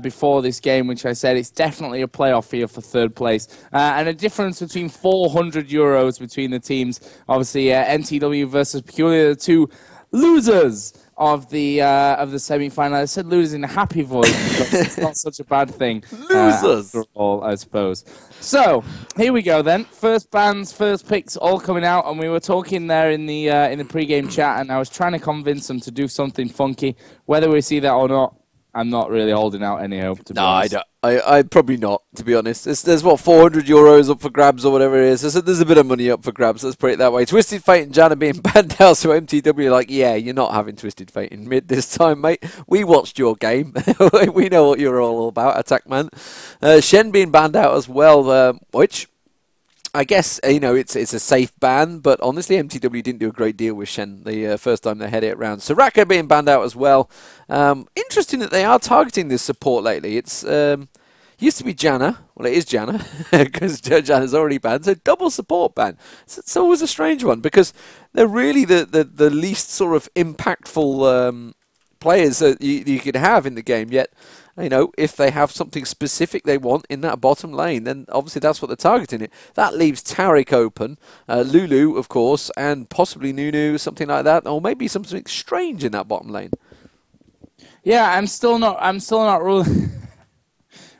before this game, which I said it's definitely a playoff here for third place, and a difference between €400 between the teams. Obviously, mTw versus Peculiar, the two losers of the semi-final. I said losers in a happy voice because it's not such a bad thing. Losers, after all, I suppose. So here we go then. First bans, first picks, all coming out, and we were talking there in the pre-game chat, and I was trying to convince them to do something funky. Whether we see that or not, I'm not really holding out any hope, to be honest. No, I probably not, to be honest. There's what, €400 up for grabs or whatever it is. There's a bit of money up for grabs, let's put it that way. Twisted Fate and Jan are being banned out, so MTW are like, yeah, you're not having Twisted Fate in mid this time, mate. We watched your game. We know what you're all about, Attack Man. Shen being banned out as well, which I guess, it's a safe ban, but honestly, MTW didn't do a great deal with Shen the first time they had it around. Soraka being banned out as well. Interesting that they are targeting this support lately. It's used to be Janna. Well, it is Janna, because Janna's already banned, so double support ban. It's always a strange one, because they're really the least sort of impactful players that you could have in the game, yet if they have something specific they want in that bottom lane, then obviously that's what they're targeting it. That leaves Taric open, Lulu, of course, and possibly Nunu, something like that, or maybe something strange in that bottom lane. Yeah, I'm still not ruling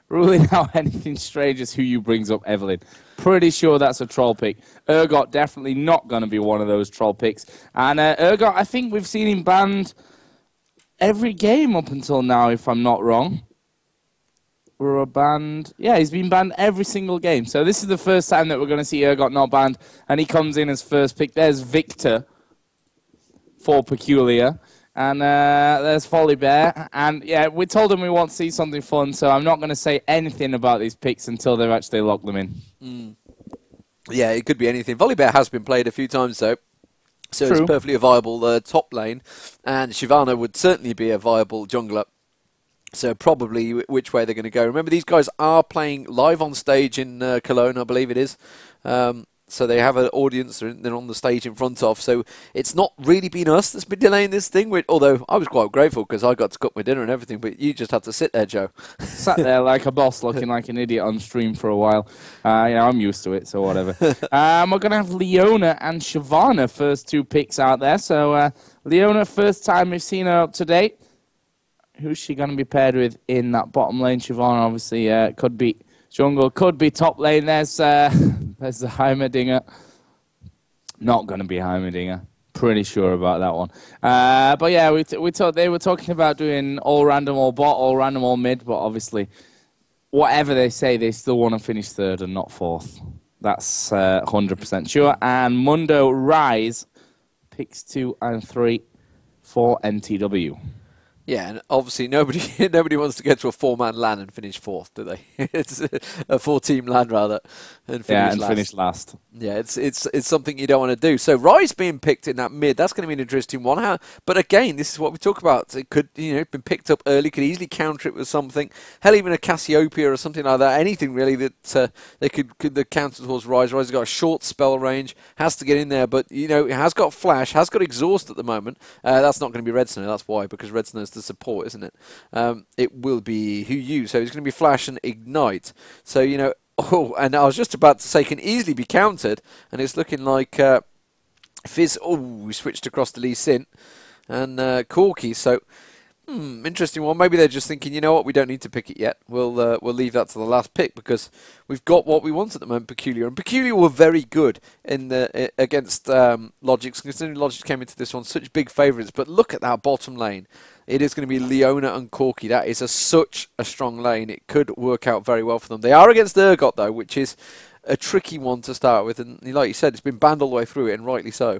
ruling out anything strange as who you brings up, Evelyn. Pretty sure that's a troll pick. Urgot definitely not going to be one of those troll picks. And Urgot, I think we've seen him banned every game up until now, if I'm not wrong. We're banned. Yeah, he's been banned every single game. So this is the first time that we're going to see Urgot not banned, and he comes in as first pick. There's Victor for Peculiar, and there's Volibear. And yeah, we told him we want to see something fun, so I'm not going to say anything about these picks until they've actually locked them in. Yeah, it could be anything. Volibear has been played a few times, though. So True. It's perfectly a viable top lane, and Shyvana would certainly be a viable jungler. So probably which way they're going to go. Remember, these guys are playing live on stage in Cologne, I believe it is. So they have an audience they're on the stage in front of. So it's not really been us that's been delaying this thing. Although I was quite grateful because I got to cook my dinner and everything. But you just had to sit there, Joe. Sat there like a boss, looking like an idiot on stream for a while. I'm used to it, so whatever. We're going to have Leona and Shyvana, first two picks out there. So Leona, first time we've seen her up to date. Who's she going to be paired with in that bottom lane? Shyvana obviously could be jungle, could be top lane. There's the Heimerdinger. Not going to be Heimerdinger. Pretty sure about that one. But yeah, they were talking about doing all random, all bot, all random, all mid. But obviously, whatever they say, they still want to finish third and not fourth. That's 100% sure. And Mundo Rise picks 2 and 3 for NTW. Yeah, and obviously nobody wants to get to a 4-man LAN and finish fourth, do they? It's a 4-team LAN rather, and finish last. Yeah, it's something you don't want to do. So Rise being picked in that mid, that's going to be an interesting one. But again, this is what we talk about. It could been picked up early, could easily counter it with something. Hell, even a Cassiopeia or something like that. Anything really that they could counter towards Rise. Rise has got a short spell range, has to get in there, but it has got flash, has got exhaust at the moment. That's not going to be Red Snow. That's why, because Red Snow's the support, isn't it? It will be Hu, so it's going to be flash and ignite. So and I was just about to say can easily be countered, and it's looking like Fizz. Oh, we switched across to Lee Sin and Corky. So interesting one. Maybe they're just thinking, you know what, we don't need to pick it yet. We'll leave that to the last pick because we've got what we want at the moment. Peculiar, and Peculiar were very good in against Logix. Considering Logix came into this one such big favourites, but look at that bottom lane. It is going to be Leona and Corky. That is such a strong lane. It could work out very well for them. They are against Urgot, though, which is a tricky one to start with. And like you said, it's been banned all the way through it, and rightly so.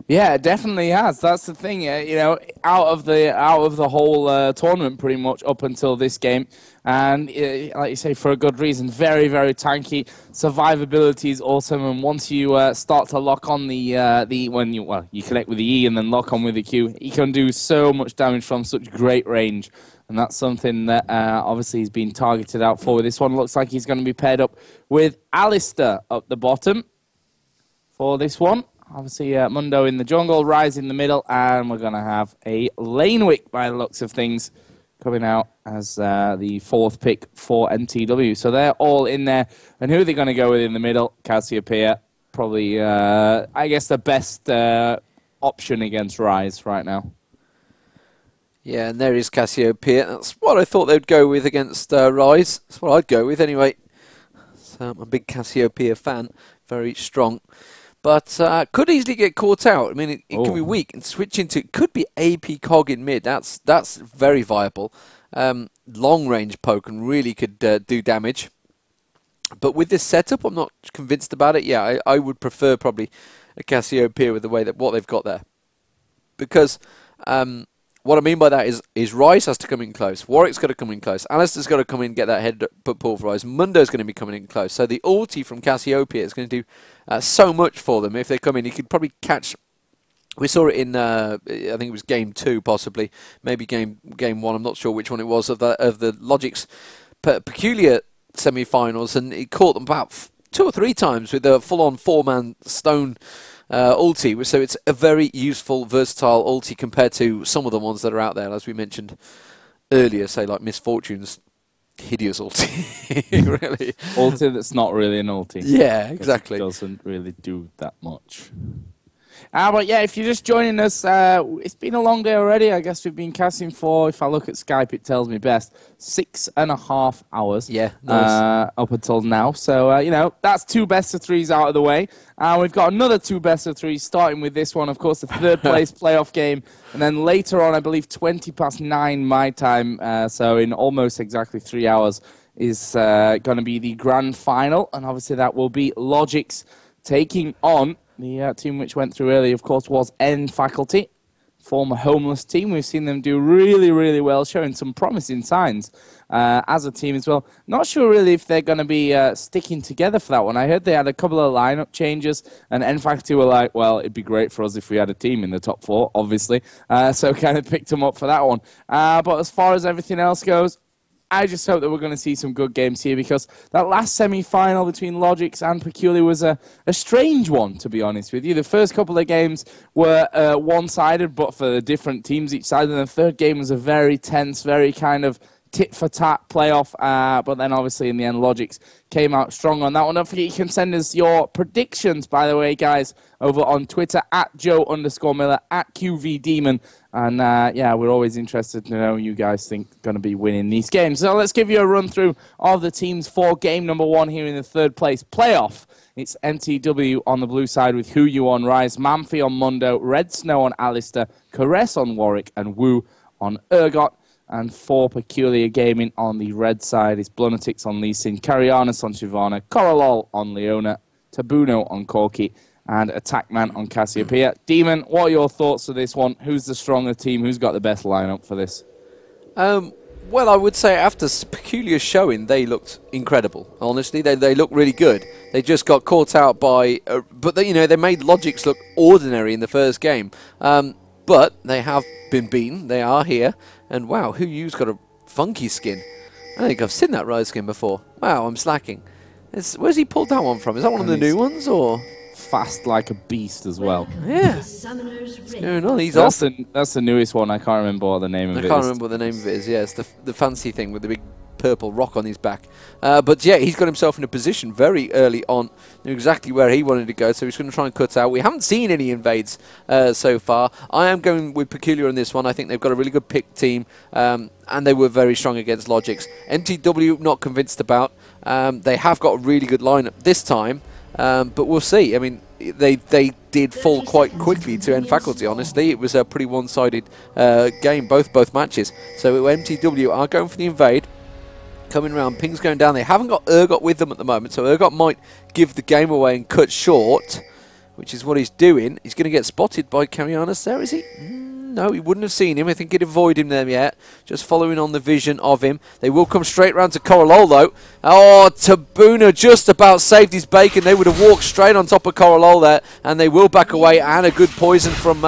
Yeah, it definitely has. That's the thing. Out of the whole tournament, pretty much up until this game, and like you say, for a good reason. Very, very tanky. Survivability is awesome, and once you start to lock on when you connect with the E and then lock on with the Q, he can do so much damage from such great range, and that's something that obviously he's been targeted out for. This one looks like he's going to be paired up with Alistair up the bottom for this one. Obviously, Mundo in the jungle, Rise in the middle, and we're going to have a Lanewick by the looks of things coming out as the 4th pick for mTw. So they're all in there. And who are they going to go with in the middle? Cassiopeia, probably, I guess, the best option against Rise right now. Yeah, and there is Cassiopeia. That's what I thought they'd go with against Rise. That's what I'd go with anyway. So I'm a big Cassiopeia fan. Very strong. But could easily get caught out. I mean, it can be weak and switch into. It could be AP Cog in mid. That's very viable. Long range poke and really could do damage. But with this setup, I'm not convinced about it. Yeah, I would prefer probably a Cassiopeia with the way that what they've got there, because what I mean by that is Rise has to come in close. Warwick's got to come in close. Alistair's got to come in and get that head pulverized. Mundo's going to be coming in close. So the ulti from Cassiopeia is going to do so much for them. If they come in, he could probably catch. We saw it in I think it was game 2 possibly, maybe game 1. I'm not sure which one it was of the Logic's peculiar semi-finals, and he caught them about 2 or 3 times with a full-on 4-man stone. Ulti, so it's a very useful, versatile ulti compared to some of the ones that are out there, as we mentioned earlier, say like Misfortune's hideous ulti. Really, ulti that's not really an ulti. Yeah, exactly. It doesn't really do that much. But yeah, if you're just joining us, it's been a long day already. I guess we've been casting for, if I look at Skype, it tells me best, 6.5 hours. Yeah, nice. Up until now. So, you know, that's 2 best of 3s out of the way. We've got another 2 best of 3s, starting with this one, of course, the 3rd place playoff game. And then later on, I believe 9:20 my time, so in almost exactly 3 hours, is going to be the grand final. And obviously that will be Logic's taking on the team which went through early, of course, was N Faculty, former homeless team. We've seen them do really, really well, showing some promising signs as a team as well. Not sure really if they're going to be sticking together for that one. I heard they had a couple of lineup changes, and N Faculty were like, well, it'd be great for us if we had a team in the top 4, obviously. So kind of picked them up for that one. But as far as everything else goes, I just hope that we're going to see some good games here, because that last semi-final between Logics and Peculiar was a strange one, to be honest with you. The first couple of games were one-sided, but for the different teams each side, and the third game was a very tense, very kind of tit-for-tat playoff, but then obviously in the end Logics came out strong on that one. Don't forget you can send us your predictions, by the way, guys, over on Twitter at Joe_Miller, at QVDemon, and yeah, we're always interested to know who you guys think going to be winning these games. So let's give you a run through of the teams for game number 1 here in the 3rd place playoff. It's mTw on the blue side with Huyu on Rise, Mamphy on Mundo, Red Snow on Alistair, Caress on Warwick, and Wu on Urgot. And for Peculiar Gaming on the red side is Blunatix on Lee Sin, Carianas on Shyvana, Coralol on Leona, Tabuno on Corky, and Attackman on Cassiopeia. Demon, what are your thoughts of this one? Who's the stronger team? Who's got the best lineup for this? Well, I would say after Peculiar showing, they looked incredible. Honestly, they looked really good. They just got caught out by, but they, you know, they made Logic's look ordinary in the first game. But they have been beaten. They are here. And wow, Huyu's got a funky skin. I don't think I've seen that Rise skin before. Wow, I'm slacking. Where's he pulled that one from? Is that one of the new ones, or? Fast like a beast as well. Yeah. What's going on? He's off. That's the newest one. I can't remember what the name of it is. I can't remember what the name of it is. Yeah, it's the fancy thing with the big purple rock on his back. But yeah, he's got himself in a position very early on, knew exactly where he wanted to go, so he's going to try and cut out. We haven't seen any invades so far. I am going with Peculiar on this one. I think they've got a really good pick team, and they were very strong against Logic's. mTw, not convinced about. They have got a really good lineup this time, but we'll see. I mean, they did fall quite quickly to N Faculty, honestly. It was a pretty one-sided game, both matches. So mTw are going for the invade. Coming around, ping's going down. They haven't got Urgot with them at the moment, so Urgot might give the game away and cut short, which is what he's doing. He's going to get spotted by Carianas there, is he? No, he wouldn't have seen him. I think he'd avoid him there yet. Just following on the vision of him. They will come straight round to Coralol, though. Oh, Tabuna just about saved his bacon. They would have walked straight on top of Coralol there, and they will back away. And a good poison from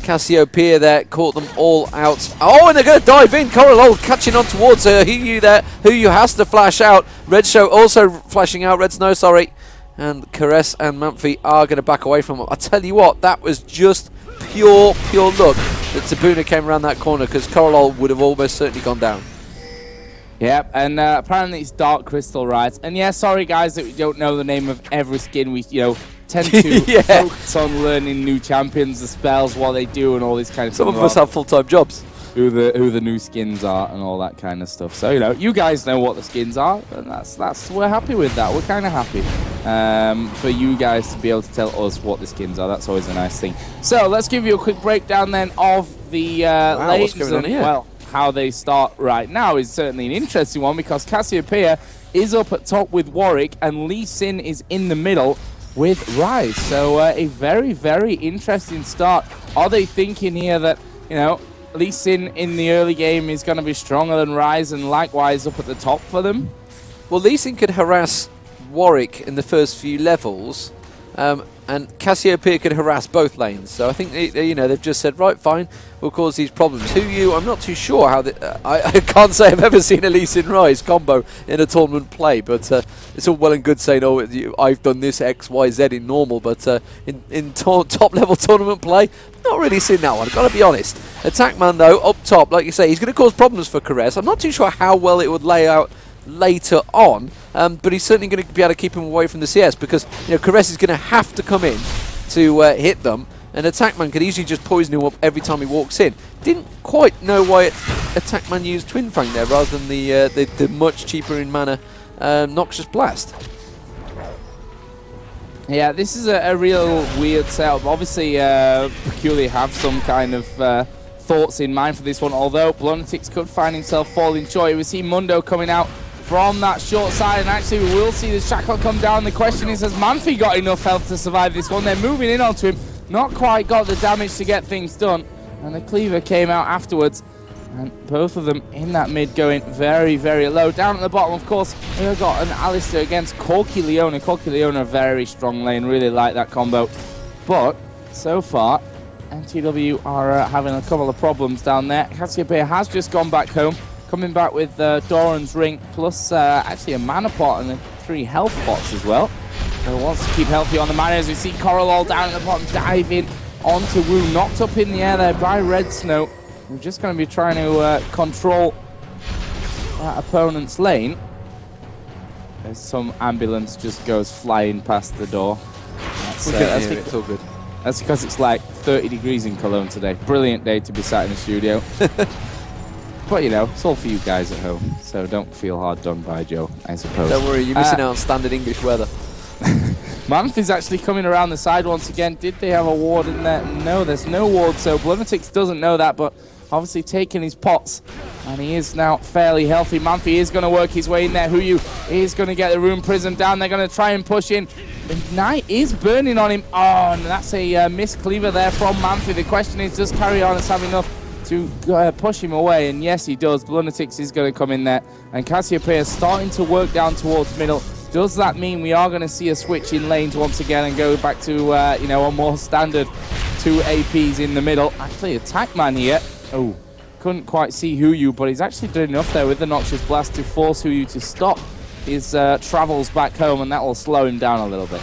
Cassiopeia there, caught them all out. Oh, and they're going to dive in. Coralol catching on towards Huyu there. Huyu has to flash out. Red Show also flashing out. Red Snow, sorry. And Caress and Mamphy are going to back away from him. I tell you what, that was just pure luck. that Tabuna came around that corner, because Coralol would have almost certainly gone down. Yep, and apparently it's Dark Crystal, right? And yeah, sorry guys that we don't know the name of every skin. We, tend to focus on learning new champions, the spells, what they do, and all this kind of stuff. Some of us have full-time jobs. Who the new skins are and all that kind of stuff. So you guys know what the skins are, and that's we're happy with that. We're kind of happy for you guys to be able to tell us what the skins are. That's always a nice thing. So let's give you a quick breakdown then of the lanes. What's going on here? Well, how they start right now is certainly an interesting one, because Cassiopeia is up at top with Warwick, and Lee Sin is in the middle with Rise. So a very, very interesting start. Are they thinking here that Lee Sin in the early game is going to be stronger than Rise, and likewise up at the top for them? Well, Lee Sin could harass Warwick in the first few levels, and Cassiopeia could harass both lanes. So I think they've just said, right, fine, we'll cause these problems. I'm not too sure how. I can't say I've ever seen a Lee Sin Rise combo in a tournament play, but it's all well and good saying, oh, I've done this X, Y, Z in normal, but in top level tournament play, not really seen that one. I've got to be honest. Attackman though, up top, like you say, he's going to cause problems for Caress. I'm not too sure how well it would lay out later on, but he's certainly going to be able to keep him away from the CS, because Caress is going to have to come in to hit them, and Attackman could easily just poison him up every time he walks in. Didn't quite know why Attackman used Twin Fang there rather than the much cheaper in mana Noxious Blast. Yeah, this is a real weird setup. Obviously, Peculiar have some kind of thoughts in mind for this one, although Blunatix could find himself falling short. We see Mundo coming out from that short side, and actually we will see the Shackle come down. The question is, has Manfi got enough health to survive this one? They're moving in onto him, not quite got the damage to get things done, and the Cleaver came out afterwards, and both of them in that mid going very, very low. Down at the bottom, of course, we've got an Alistair against Corky Leona. Corky Leona, a very strong lane, really like that combo, but so far mTw are having a couple of problems down there. Cassiopeia has just gone back home, coming back with Doran's Ring, plus actually a mana pot and 3 health pots as well. So wants to keep healthy on the mana, as we see Coralol down at the bottom diving onto Wu, knocked up in the air there by Red Snow. We're just going to be trying to control that opponent's lane. There's some ambulance just goes flying past the door. It's all good. That's because it's like 30 degrees in Cologne today. Brilliant day to be sat in the studio. But it's all for you guys at home, so don't feel hard done by, Joe, I suppose. Don't worry, you're missing out on standard English weather. Manf is actually coming around the side once again. Did they have a ward in there? No, there's no ward, so Blunatix doesn't know that, but obviously taking his pots, and he is now fairly healthy. Manfi is going to work his way in there. Huyu is going to get the Rune Prism down. They're going to try and push in. Ignite is burning on him. Oh, and that's a missed cleaver there from Manfi. The question is, does Carry On have enough to push him away? And yes, he does. Blunatix is going to come in there, and Cassiopeia is starting to work down towards middle. Does that mean we are going to see a switch in lanes once again and go back to a more standard 2 APs in the middle? Actually, Attackman here. Oh, couldn't quite see Huyu, but he's actually doing enough there with the Noxious Blast to force Huyu to stop his travels back home, and that will slow him down a little bit.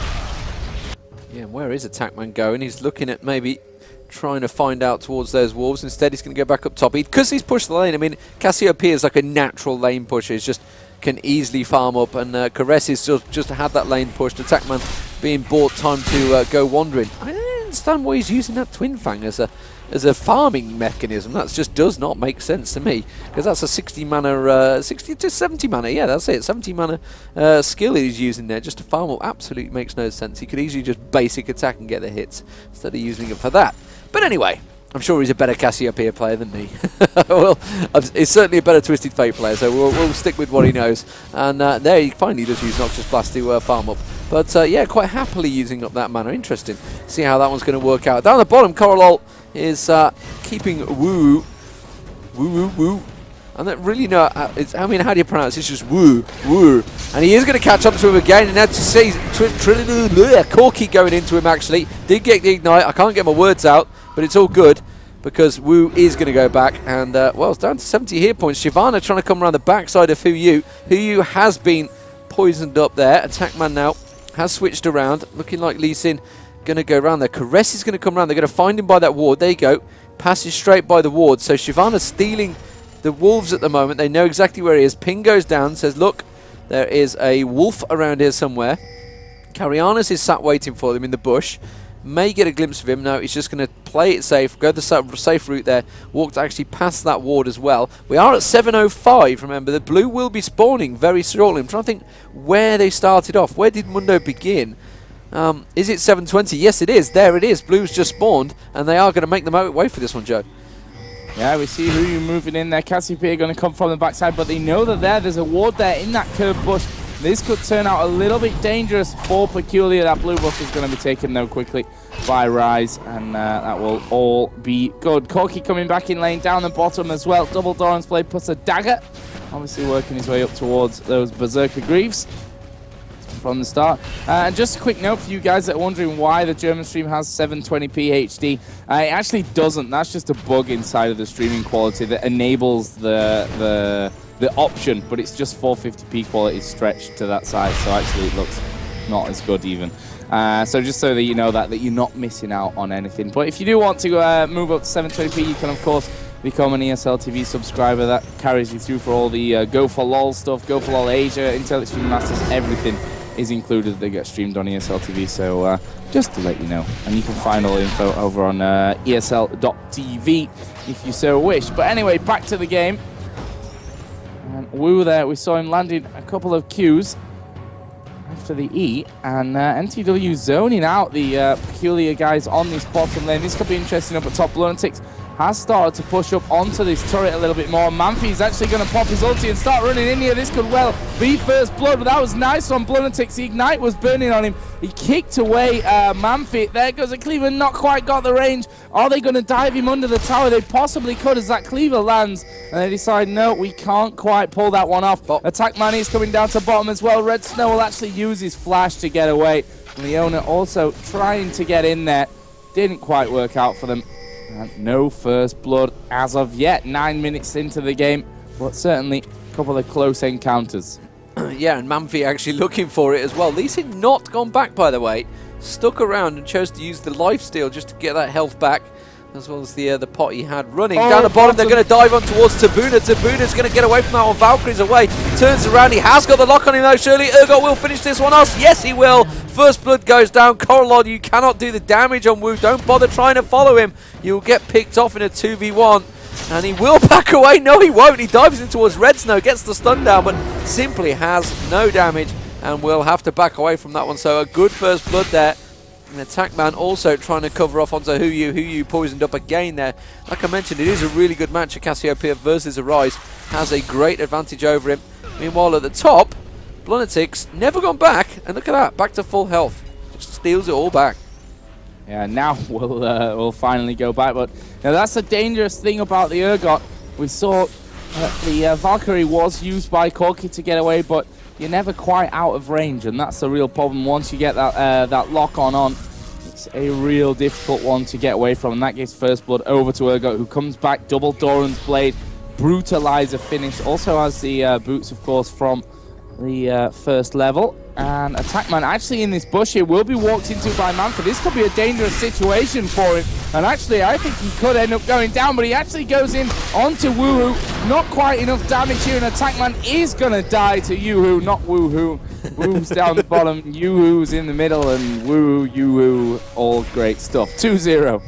Yeah, where is Attackman going? He's looking at maybe trying to find out towards those wolves. Instead, he's going to go back up top. Because he's pushed the lane. I mean, Cassiopeia is like a natural lane pusher. He's just can easily farm up, and Caress is just had that lane pushed. Attackman being bought time to go wandering. I don't understand why he's using that Twin Fang as a farming mechanism. That just does not make sense to me, because that's a 60 mana, 60 to 70 mana, yeah, that's it, 70 mana skill he's using there just to farm up. Absolutely makes no sense. He could easily just basic attack and get the hits instead of using it for that. But anyway, I'm sure he's a better Cassiopeia player than me. Well, he's certainly a better Twisted Fate player, so we'll stick with what he knows. And there he finally does use Noxious Blast to farm up. But yeah, quite happily using up that mana. Interesting. See how that one's going to work out. Down the bottom, Coralol is keeping Woo. And that really I mean, how do you pronounce it? It's just Woo. And he is going to catch up to him again. And that's to see Corky going into him, actually. Did get the Ignite. I can't get my words out, but it's all good, because Woo is going to go back. And, well, it's down to 70 hit points. Shyvana trying to come around the backside of Huyu. Huyu has been poisoned up there. Attackman now has switched around. Looking like Lee Sin going to go around there. Caress is going to come around. They're going to find him by that ward. There you go. passes straight by the ward. So Shyvana's stealing the wolves at the moment. They know exactly where he is. Ping goes down, says, look, there is a wolf around here somewhere. Carianas is sat waiting for them in the bush. May get a glimpse of him. No, he's just going to play it safe, go the safe route there, walk actually past that ward as well. We are at 7:05, remember. The blue will be spawning very shortly. I'm trying to think where they started off. Where did Mundo begin? Is it 7:20? Yes, it is. There it is. Blue's just spawned, and they are going to make the way for this one, Joe. Yeah, we see Ryu moving in there. Cassiopeia going to come from the backside, but they know that there's a ward there in that curved bush. This could turn out a little bit dangerous for Peculiar. That blue buff is going to be taken, though, quickly by Rise, and that will all be good. Corky coming back in lane, down the bottom as well. Double Doran's blade plus a dagger. Obviously working his way up towards those Berserker Greaves from the start. And just a quick note for you guys that are wondering why the German stream has 720p HD. It actually doesn't. That's just a bug inside of the streaming quality that enables the option, but it's just 450p quality stretched to that size, so actually it looks not as good even. So just so that you know that you're not missing out on anything. But if you do want to move up to 720p, you can of course become an ESL TV subscriber. That carries you through for all the Go for LOL stuff, Go for LOL Asia, Intel Extreme Masters, everything is included. They get streamed on ESL TV, so just to let you know. And you can find all the info over on ESL.tv if you so wish. But anyway, back to the game. Wu there, we saw him landing a couple of Qs after the E, and mTw zoning out the Peculiar guys on this bottom lane. This could be interesting up at top. Lunatics has started to push up onto this turret a little bit more. Manfi is actually going to pop his ulti and start running in here. This could well be first blood, but that was nice on Lunatics. The Ignite was burning on him. He kicked away Manfi. There goes a Cleaver, not quite got the range. Are they going to dive him under the tower? They possibly could as that Cleaver lands. And they decide, no, we can't quite pull that one off. Attack Money is coming down to bottom as well. Red Snow will actually use his flash to get away. Leona also trying to get in there. Didn't quite work out for them. And no first blood as of yet. 9 minutes into the game, but certainly a couple of close encounters. Yeah, and Manfi actually looking for it as well. Lee Sin not gone back, by the way. Stuck around and chose to use the lifesteal just to get that health back, as well as the pot he had running. Down the bottom, they're going to dive on towards Tabuna. Tabuna's going to get away from that one. Valkyrie's away. Turns around. He has got the lock on him, though. Surely Urgot will finish this one off. Yes, he will. First blood goes down. Coralon, you cannot do the damage on Wu. Don't bother trying to follow him. You'll get picked off in a 2v1. And he will back away. No, he won't. He dives in towards Red Snow, gets the stun down, but simply has no damage and will have to back away from that one. So a good first blood there. And Attack Man also trying to cover off onto Huyu poisoned up again there. Like I mentioned, it is a really good match. Cassiopeia versus Arise has a great advantage over him. Meanwhile, at the top, Lunatics never gone back. And look at that, back to full health. Just steals it all back. Yeah, now we'll finally go back. But now that's the dangerous thing about the Urgot. We saw the Valkyrie was used by Corky to get away, but you're never quite out of range, and that's the real problem. Once you get that lock on, it's a real difficult one to get away from, and that gives first blood over to Urgot, who comes back. Double Doran's blade, brutalizer finish. Also has the boots, of course, from the first level. And Attackman actually in this bush here will be walked into by Manfred. This could be a dangerous situation for him. And actually, I think he could end up going down, but he actually goes in onto Woohoo. Not quite enough damage here, and Attackman is going to die to Yoo-hoo, not Woohoo. Woohoo's down the bottom, Yoo-hoo's in the middle, and Woohoo, Yoo-hoo, all great stuff. 2-0.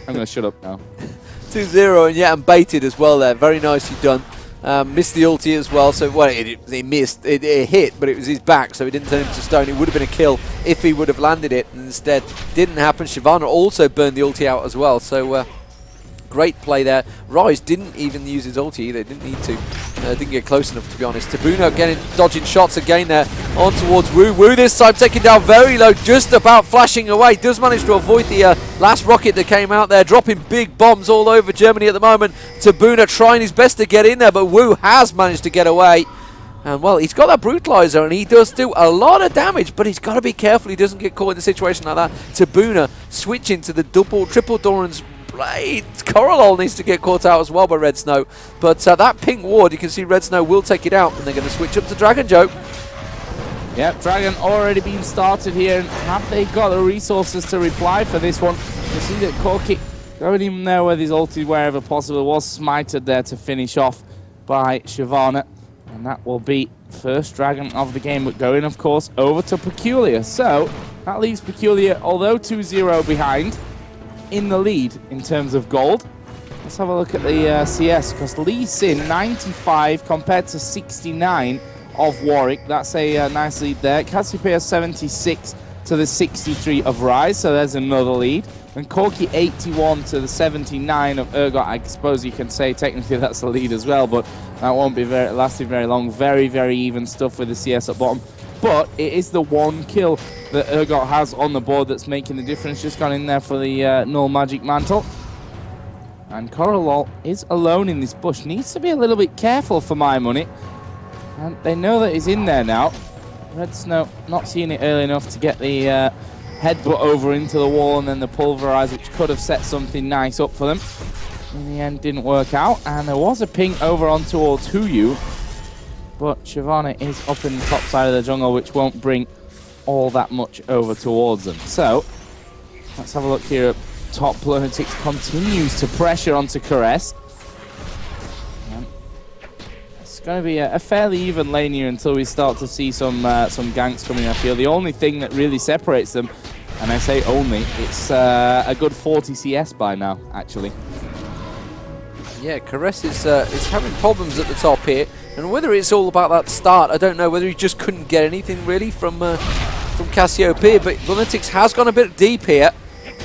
I'm going to shut up now. 2-0, and yeah, and baited as well there. Very nicely done. Missed the ulti as well, so well, he missed. It hit, but it was his back, so he didn't turn him to stone. It would have been a kill if he would have landed it, and instead didn't happen. Shyvana also burned the ulti out as well, so great play there. Rise didn't even use his ulti either, didn't need to. Didn't get close enough, to be honest. Tabuno getting dodging shots again there on towards Wu. Wu this time taking down very low, just about flashing away. Does manage to avoid the last rocket that came out there, dropping big bombs all over Germany at the moment. Tabuno trying his best to get in there, but Wu has managed to get away. And well, he's got that brutalizer and he does do a lot of damage, but he's got to be careful he doesn't get caught in a situation like that. Tabuna switching to the triple Doran's blade. Coralol needs to get caught out as well by Red Snow, but that pink ward, you can see Red Snow will take it out, and they're going to switch up to Dragon Joe. Yep, Dragon already been started here, and have they got the resources to reply for this one? You see that Corky Going in there with his ulti wherever possible. Was smited there to finish off by Shyvana. And that will be first dragon of the game, but going, of course, over to Peculiar. So that leaves Peculiar, although 2-0 behind, in the lead in terms of gold. Let's have a look at the CS, because Leigh Sin 95 compared to 69 of Warwick. That's a nice lead there. Cassiopeia 76 to the 63 of Rise, so there's another lead. And Corki 81 to the 79 of Urgot. I suppose you can say technically that's the lead as well, but that won't be lasting very long. Very, very even stuff with the CS at bottom. But it is the one kill that Urgot has on the board that's making the difference. Just gone in there for the null magic mantle. And Coralol is alone in this bush. Needs to be a little bit careful for my money. And they know that he's in there now. Red Snow not seeing it early enough to get the headbutt over into the wall and then the pulverize, which could have set something nice up for them. In the end, didn't work out. And there was a ping over on towards Huyu. But Shyvana is up in the top side of the jungle, which won't bring all that much over towards them. So, let's have a look here at top. Lunatics continues to pressure onto Caress. It's going to be a fairly even lane here until we start to see some ganks coming. I feel the only thing that really separates them, and I say only, it's a good 40 CS by now, actually. Yeah, Caress is having problems at the top here, and whether it's all about that start, I don't know. Whether he just couldn't get anything really from Cassiopeia, but Lunatics has gone a bit deep here.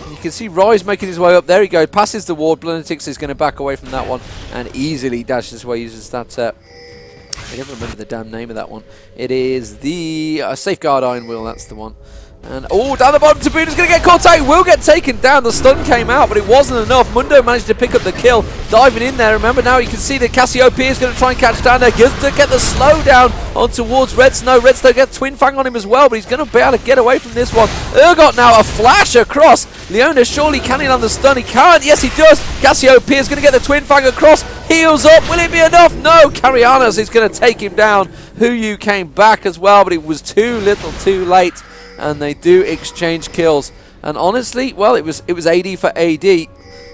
You can see Rise making his way up. There he goes, passes the ward. Lunatics is going to back away from that one and easily dashes away, uses that. I don't remember the damn name of that one. It is the Safeguard Iron Will, that's the one. And oh, down the bottom, Tabuna's going to get caught out. He will get taken down. The stun came out, but it wasn't enough. Mundo managed to pick up the kill, diving in there. Remember now, you can see that Cassiopeia is going to try and catch down there. Gets to get the slow down on towards Red Snow. Red Snow gets Twin Fang on him as well, but he's going to be able to get away from this one. Urgot now a flash across. Leona, surely can he land the stun? He can't. Yes, he does. Cassiopeia is going to get the Twin Fang across. Heals up. Will it be enough? No. Carianas is going to take him down. Huyu came back as well, but it was too little too late. And they do exchange kills. And honestly, well, it was AD for AD.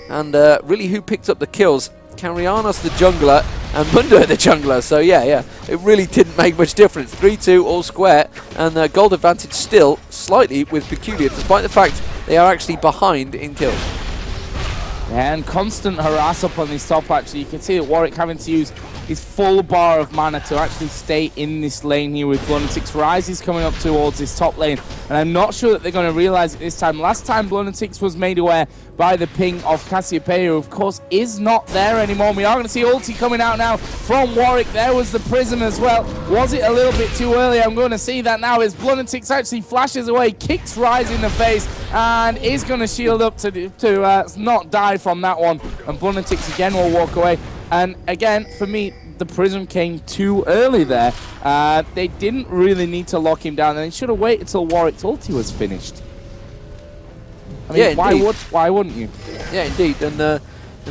And really, who picked up the kills? Carianos the jungler and Mundo the jungler. So yeah, it really didn't make much difference. 3-2 all square, and gold advantage still slightly with Peculiar, despite the fact they are actually behind in kills. And constant harass up on this top, actually. You can see that Warwick having to use his full bar of mana to actually stay in this lane here with Lunatics. Rise is coming up towards this top lane, and I'm not sure that they're going to realize it this time. Last time Lunatics was made aware by the ping of Cassiopeia, who of course is not there anymore. We are going to see ulti coming out now from Warwick. There was the Prism as well. Was it a little bit too early? I'm going to see that now as Lunatics actually flashes away, kicks Rise in the face, and is going to shield up to not die from that one. And Lunatics again will walk away. And again, for me, the Prism came too early there. They didn't really need to lock him down, and they should have waited until Warwick's ulti was finished. I mean, yeah, why wouldn't you? Yeah, indeed. And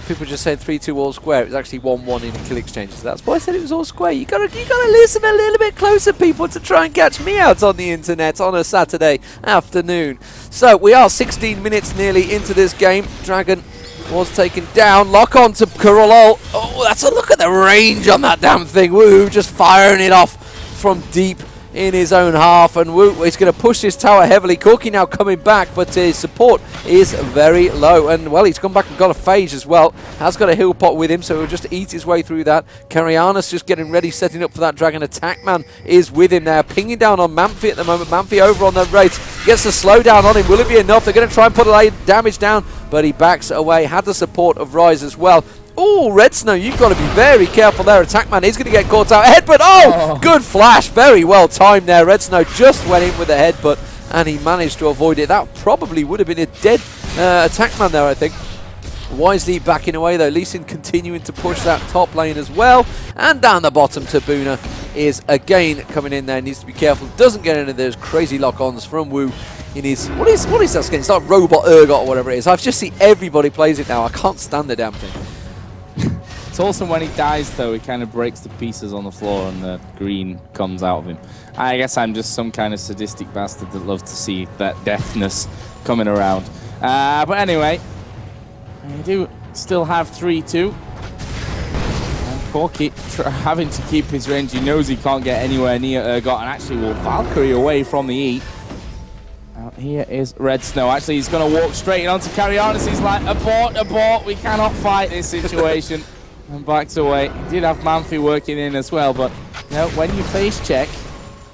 people just said 3-2 all square. It was actually 1-1 in kill exchanges. That's why I said it was all square. You gotta listen a little bit closer, people, to try and catch me out on the internet on a Saturday afternoon. So we are 16 minutes nearly into this game. Dragon was taken down. Lock on to Coralol. Oh, that's a look at the range on that damn thing. Woo, just firing it off from deep in his own half, and Woo is going to push this tower heavily. Corki now coming back, but his support is very low, and well, he's come back and got a phase as well. Has got a heal pot with him, so he'll just eat his way through that. Carianas just getting ready, setting up for that dragon attack. Man is with him now, pinging down on Mamphy at the moment. Mamphy over on the race, gets the slow down on him. Will it be enough? They're going to try and put a damage down, but he backs away. Had the support of Rise as well. Oh, Red Snow, you've got to be very careful there. Attackman is going to get caught out. Headbutt, oh, good flash. Very well timed there. Red Snow just went in with a headbutt, and he managed to avoid it. That probably would have been a dead Attackman there, I think. Wisely backing away, though. Lee Sin continuing to push that top lane as well. And down the bottom, Tabuna is again coming in there. Needs to be careful. Doesn't get any of those crazy lock-ons from Woo. In his, what is that skin? It's like Robot Urgot or whatever it is. I've just seen everybody plays it now. I can't stand the damn thing. It's awesome when he dies, though. He kind of breaks to pieces on the floor and the green comes out of him. I guess I'm just some kind of sadistic bastard that loves to see that deafness coming around. But anyway, They do still have 3-2. And Corky having to keep his range. He knows he can't get anywhere near Urgot and actually will Valkyrie away from the E. Out here is Red Snow. Actually, he's going to walk straight on to Carianis. He's like, abort, abort. We cannot fight this situation. And backs away. He did have Manfi working in as well, but you know, when you face check,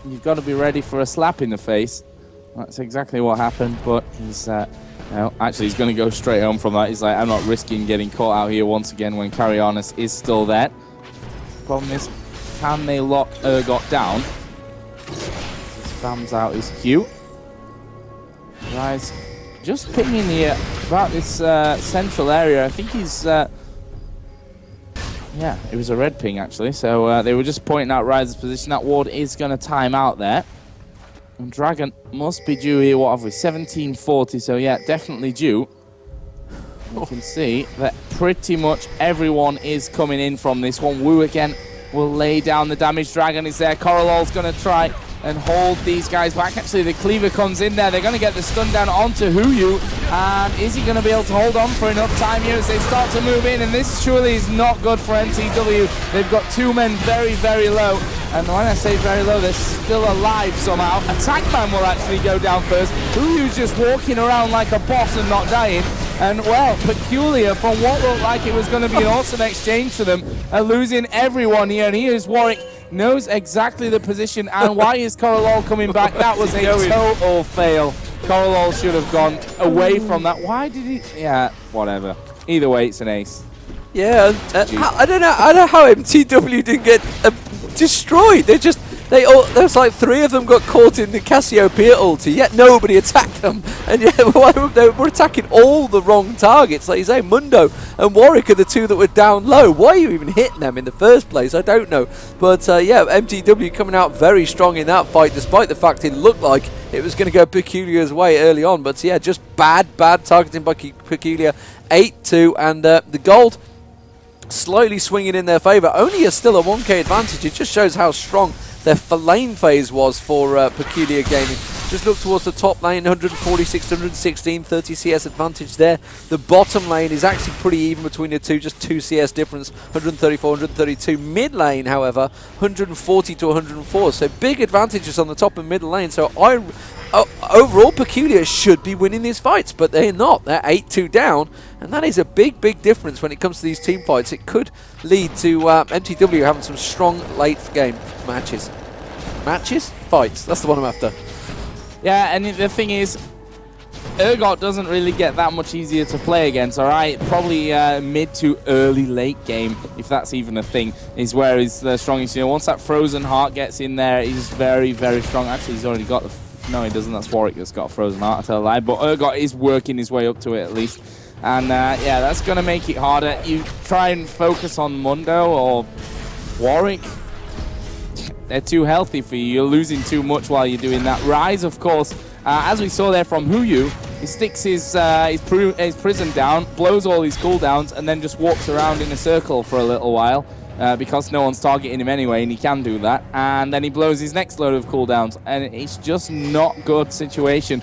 you've got to be ready for a slap in the face. That's exactly what happened, but he's actually he's going to go straight home from that. He's like, I'm not risking getting caught out here once again when Carianis is still there. Problem is, can they lock Urgot down? Spams out his Q. Rise just pinging here about this central area. I think he's... yeah, it was a red ping actually. So they were just pointing out Rise's position. That ward is going to time out there. And Dragon must be due here. What have we? 1740. So yeah, definitely due. You can see that pretty much everyone is coming in from this one. Wu again will lay down the damage. Dragon is there. Coralol's going to try and hold these guys back. Actually, the Cleaver comes in there. They're going to get the stun down onto Huyu. And is he going to be able to hold on for enough time here as they start to move in? And this surely is not good for mTw. They've got two men very, very low. And when I say very low, they're still alive somehow. Attackman will actually go down first. Huyu's just walking around like a boss and not dying. And, well, Peculiar, from what looked like it was going to be an awesome exchange for them, are losing everyone here. And here's Warwick. Knows exactly the position. And why is Coralol coming back? That was a total fail. Coralol should have gone away from that. Why did he? Yeah, whatever. Either way, it's an ace. Yeah, I don't know how mTw didn't get destroyed. There's like three of them got caught in the Cassiopeia ulti, yet nobody attacked them. And yet they were attacking all the wrong targets. Like you say, Mundo and Warwick are the two that were down low. Why are you even hitting them in the first place? I don't know. But yeah, mTw coming out very strong in that fight, despite the fact it looked like it was going to go Peculiar's way early on. But yeah, just bad targeting by Peculiar. 8-2, and the gold slightly swinging in their favour. Only still a 1k advantage. It just shows how strong their lane phase was for Peculiar Gaming. Just look towards the top lane, 146, 116, 30 CS advantage there. The bottom lane is actually pretty even between the two, just 2 CS difference, 134, 132. Mid lane, however, 140 to 104. So big advantages on the top and middle lane. So overall, Peculiar should be winning these fights, but they're not. They're 8-2 down, and that is a big difference when it comes to these team fights. It could lead to mTw having some strong late game matches. Fights. That's the one I'm after. Yeah, and the thing is, Urgot doesn't really get that much easier to play against, alright? Probably mid to early late game, if that's even a thing, is where he's the strongest. You know, once that Frozen Heart gets in there, he's very, very strong. Actually, he's already got the... No, he doesn't. That's Warwick that's got a Frozen Heart, I tell a lie. But Urgot is working his way up to it, at least. And, yeah, that's going to make it harder. You try and focus on Mundo or Warwick. They're too healthy for you. You're losing too much while you're doing that. Rise, of course, as we saw there from Huyu, he sticks his prison down, blows all his cooldowns, and then just walks around in a circle for a little while. Because no one's targeting him anyway, and he can do that. And then he blows his next load of cooldowns. And it's just not good situation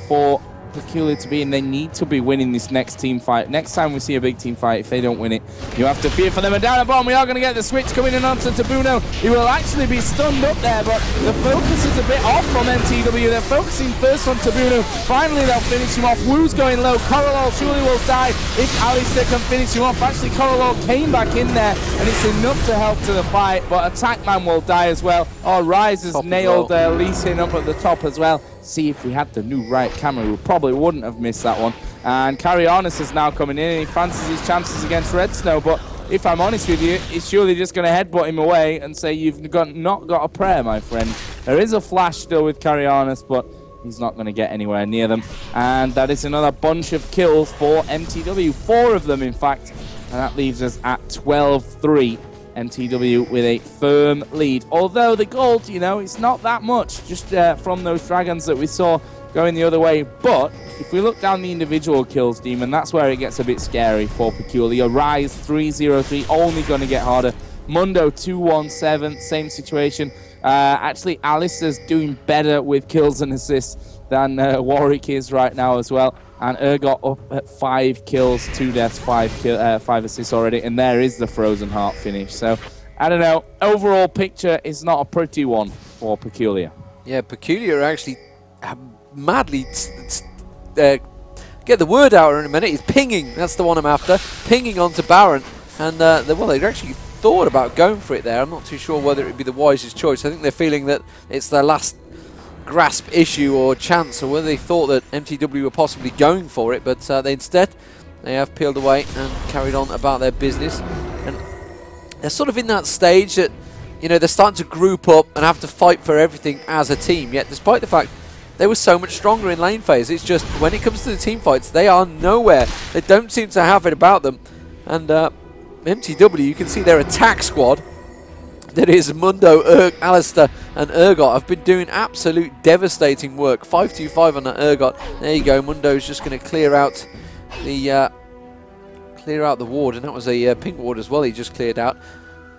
for Peculiar to be in. They need to be winning this next team fight. Next time we see a big team fight, if they don't win it, you have to fear for them. And down at bottom, we are going to get the switch coming in onto Tabuno. He will actually be stunned up there, but the focus is a bit off from mTw. They're focusing first on Tabuno. Finally, they'll finish him off. Wu's going low. Coralol surely will die if Alistair can finish him off. Actually, Coralol came back in there, and it's enough to help to the fight, but Attackman will die as well. Oh, Rise has nailed Lee Sin up at the top as well. See, if we had the new right camera, we probably wouldn't have missed that one. And Carianis is now coming in, and he fancies his chances against Red Snow. But if I'm honest with you, he's surely just going to headbutt him away and say, you've not got a prayer, my friend. There is a flash still with Carianis, but he's not going to get anywhere near them. And that is another bunch of kills for mTw. 4 of them, in fact. And that leaves us at 12-3. mTw with a firm lead. Although the gold, you know, it's not that much, just from those dragons that we saw going the other way. But if we look down the individual kills, Deman, that's where it gets a bit scary for Peculiar. Rise 3-0-3, only going to get harder. Mundo 2-1-7, same situation. Actually, Alistair's doing better with kills and assists than Warwick is right now as well. And Urgot up at 5 kills, 2 deaths, 5 assists already. And there is the Frozen Heart finish. So, I don't know. Overall picture is not a pretty one for Peculiar. Yeah, Peculiar actually madly get the word out in a minute. He's pinging. That's the one I'm after. Pinging onto Baron. And, well, they actually thought about going for it there. I'm not too sure whether it would be the wisest choice. I think they're feeling that it's their last grasp issue or chance, or whether they thought that mTw were possibly going for it, but they have peeled away and carried on about their business. And they're sort of in that stage that, you know, they're starting to group up and have to fight for everything as a team, yet despite the fact they were so much stronger in lane phase, it's just when it comes to the team fights, they are nowhere. They don't seem to have it about them. And mTw, you can see their attack squad, that is Mundo, Alistair and Urgot, have been doing absolute devastating work. 5-2-5 on that Urgot. There you go. Mundo's just going to clear out the ward, and that was a pink ward as well he just cleared out.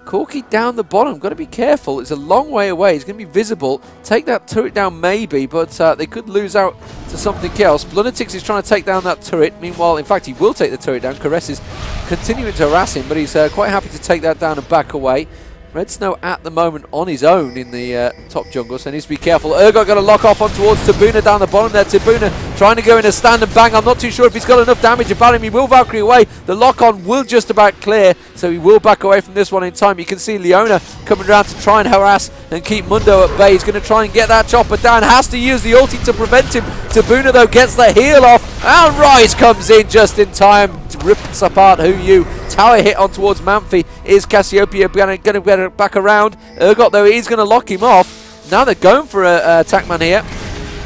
Corky down the bottom. Got to be careful. It's a long way away. He's going to be visible. Take that turret down maybe, but they could lose out to something else. Lunatics is trying to take down that turret. Meanwhile, in fact, he will take the turret down. Caress is continuing to harass him, but he's quite happy to take that down and back away. Red Snow at the moment on his own in the top jungle, so needs to be careful. Urgot got to lock off on towards Tabuna down the bottom there. Tabuna trying to go in a stand and bang. I'm not too sure if he's got enough damage about him. He will Valkyrie away. The lock on will just about clear, so he will back away from this one in time. You can see Leona coming around to try and harass and keep Mundo at bay. He's going to try and get that chopper down. Has to use the ulti to prevent him. Tabuna though gets the heal off, and Rise comes in just in time. Rips apart Who You. Tower hit on towards Manfi. Is Cassiopeia going to get it back around? Urgot though, he's going to lock him off. Now they're going for a attackman here.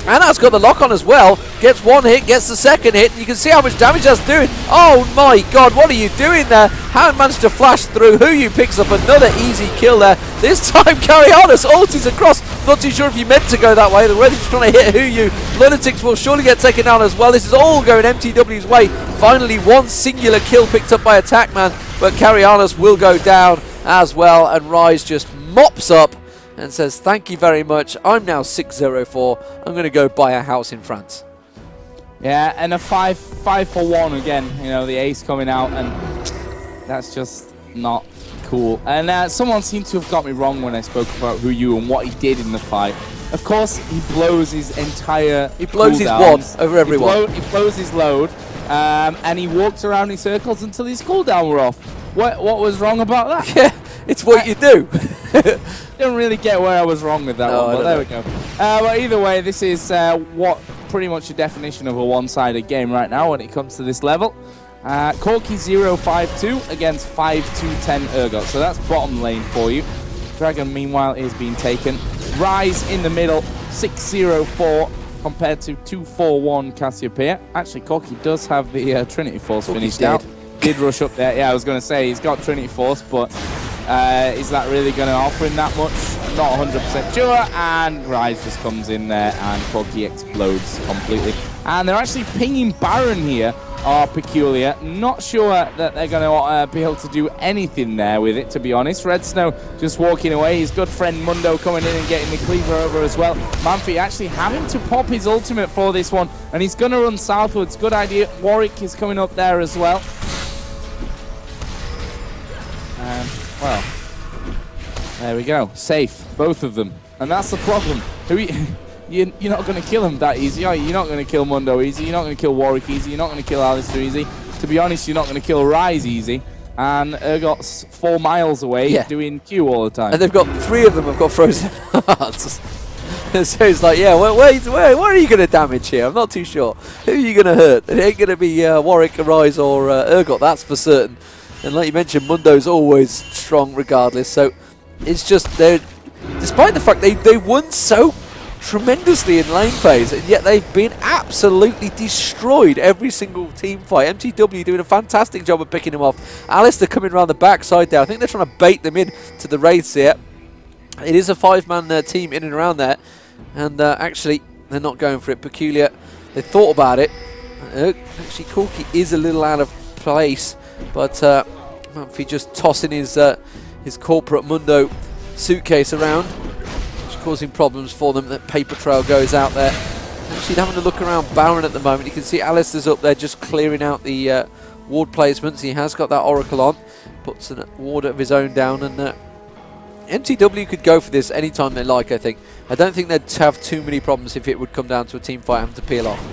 And that's got the lock on as well. Gets one hit, gets the second hit. And you can see how much damage that's doing. Oh my god, what are you doing there? Haven't managed to flash through. Who You picks up another easy kill there. This time carry on as ultis across. Not too sure if you meant to go that way. The way he's trying to hit Who You. Lunatics will surely get taken down as well. This is all going mTw's way. Finally, one singular kill picked up by Attackman. But Carianos will go down as well. And Rise just mops up and says, thank you very much. I'm now 604. I'm going to go buy a house in France. Yeah, and a 5 for 1 again. You know, the ace coming out, and that's just not cool. And someone seemed to have got me wrong when I spoke about Who You and what he did in the fight. Of course, he blows his entire He blows his wad over everyone. He blows his load, and he walks around in circles until his cooldown were off. What was wrong about that? Yeah, it's what you do. Don't really get where I was wrong with that one, but there we go. But either way, this is what pretty much the definition of a one-sided game right now when it comes to this level. Corky 0-5-2 against 5-2-10 Urgot, so that's bottom lane for you. Dragon, meanwhile, is being taken. Rise in the middle, 6-0-4 compared to 2-4-1 Cassiopeia. Actually, Corky does have the Trinity Force finished out. Did rush up there. Yeah, I was going to say, he's got Trinity Force, but is that really going to offer him that much? Not 100% sure, and Rise just comes in there and Corky explodes completely. And they're actually pinging Baron here, Peculiar. Not sure that they're going to be able to do anything there with it, to be honest. Red Snow just walking away. His good friend Mundo coming in and getting the cleaver over as well. Manfi actually having to pop his ultimate for this one, and he's going to run southwards. Good idea. Warwick is coming up there as well. Well, there we go. Safe, both of them. And that's the problem. You're not going to kill him that easy, are you? You're not going to kill Mundo easy. You're not going to kill Warwick easy. You're not going to kill Alistair easy. To be honest, you're not going to kill Rise easy. And Urgot's 4 miles away doing Q all the time. And they've got 3 of them have got frozen hearts. So it's like, yeah, where are you going to damage here? I'm not too sure. Who are you going to hurt? It ain't going to be Warwick, Rise, or Urgot, that's for certain. And like you mentioned, Mundo's always strong regardless. So it's just, despite the fact they won so tremendously in lane phase, and yet they've been absolutely destroyed every single team fight. mTw doing a fantastic job of picking them off. Alistair coming around the backside there. I think they're trying to bait them in to the Wraiths here. It is a 5-man team in and around there. And actually, they're not going for it. Peculiar, they thought about it. Actually, Corky is a little out of place. But Manfi just tossing his corporate Mundo suitcase around, which is causing problems for them. That paper trail goes out there. Actually having a look around Baron at the moment. You can see Alistair's up there just clearing out the ward placements. He has got that Oracle on. Puts a ward of his own down, and mTw could go for this anytime they like, I think. I don't think they'd have too many problems if it would come down to a team fight having to peel off.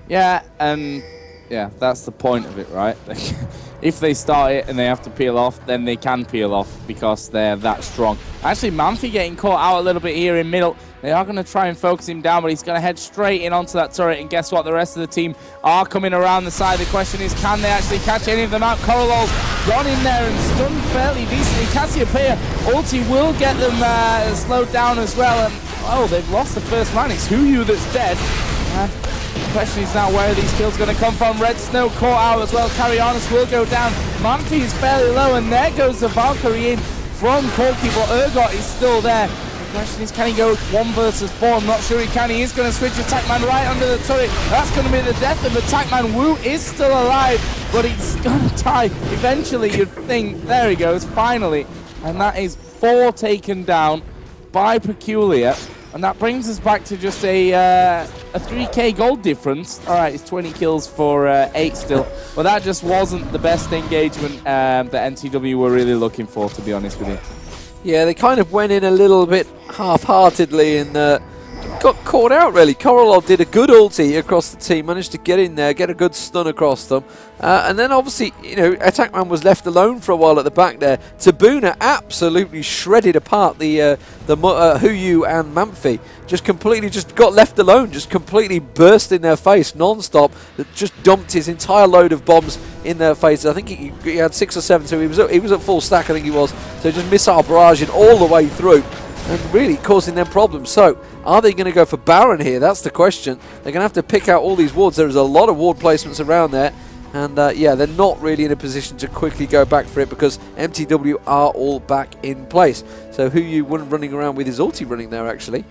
Yeah, and yeah, that's the point of it, right? If they start it and they have to peel off, then they can peel off because they're that strong. Actually, mTw getting caught out a little bit here in middle. They are going to try and focus him down, but he's going to head straight in onto that turret. And guess what? The rest of the team are coming around the side. The question is, can they actually catch any of them out? Coralol's gone in there and stunned fairly decently. Cassiopeia ulti will get them slowed down as well. And oh, they've lost the first man. It's Huyu that's dead. The question is now, where are these kills going to come from? Red Snow caught out as well. Carianus will go down. mTw is fairly low, and there goes the Valkyrie in from Corky, but Urgot is still there. The question is, can he go 1 versus 4? I'm not sure he can. He is going to switch Attackman right under the turret. That's going to be the death of Attackman. Wu is still alive, but he's going to die eventually, you'd think. There he goes, finally. And that is 4 taken down by Peculiar. And that brings us back to just a 3k gold difference. All right, it's 20 kills for 8 still. But that just wasn't the best engagement that mTw were really looking for, to be honest with you. Yeah, they kind of went in a little bit half-heartedly and got caught out, really. Coralol did a good ulti across the team, managed to get in there, get a good stun across them. And then obviously, you know, Attackman was left alone for a while at the back there. Tabuna absolutely shredded apart the Huyu and mTw. Just completely got left alone, just completely burst in their face non-stop. Just dumped his entire load of bombs in their face. I think he had 6 or 7, so he was at full stack, I think he was. So just missile barraging all the way through and really causing them problems. So are they going to go for Baron here? That's the question. They're going to have to pick out all these wards. There's a lot of ward placements around there. And yeah, they're not really in a position to quickly go back for it because mTw are all back in place. So Huyu wasn't running around with his ulti running there, actually.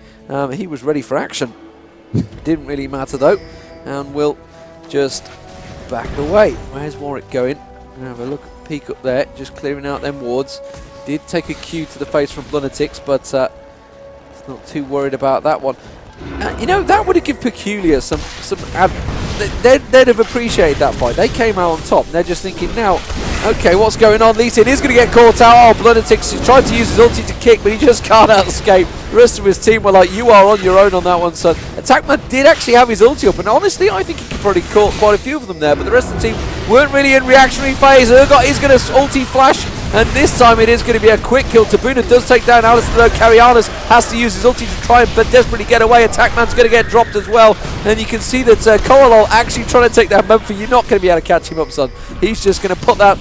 He was ready for action. Didn't really matter, though. And we'll just back away. Where's Warwick going? Have a look, peek up there, just clearing out them wards. Did take a Q to the face from Lunatics, but not too worried about that one. You know, that would have given Peculiar some they'd have appreciated that fight. They came out on top, and they're just thinking now, okay, what's going on? Lee Sin is going to get caught out. Oh, Lunatics, he tried to use his ulti to kick, but he just can't escape. The rest of his team were like, you are on your own on that one, son. Attackman did actually have his ulti up, and honestly, I think he could probably caught quite a few of them there, but the rest of the team weren't really in reactionary phase. Urgot is going to ulti flash, and this time it is going to be a quick kill. Tabuna does take down Alistair, though. Carianus has to use his ulti to try and desperately get away. Attackman's going to get dropped as well, and you can see that Coralol actually trying to take that mTw. You're not going to be able to catch him up, son. He's just going to put that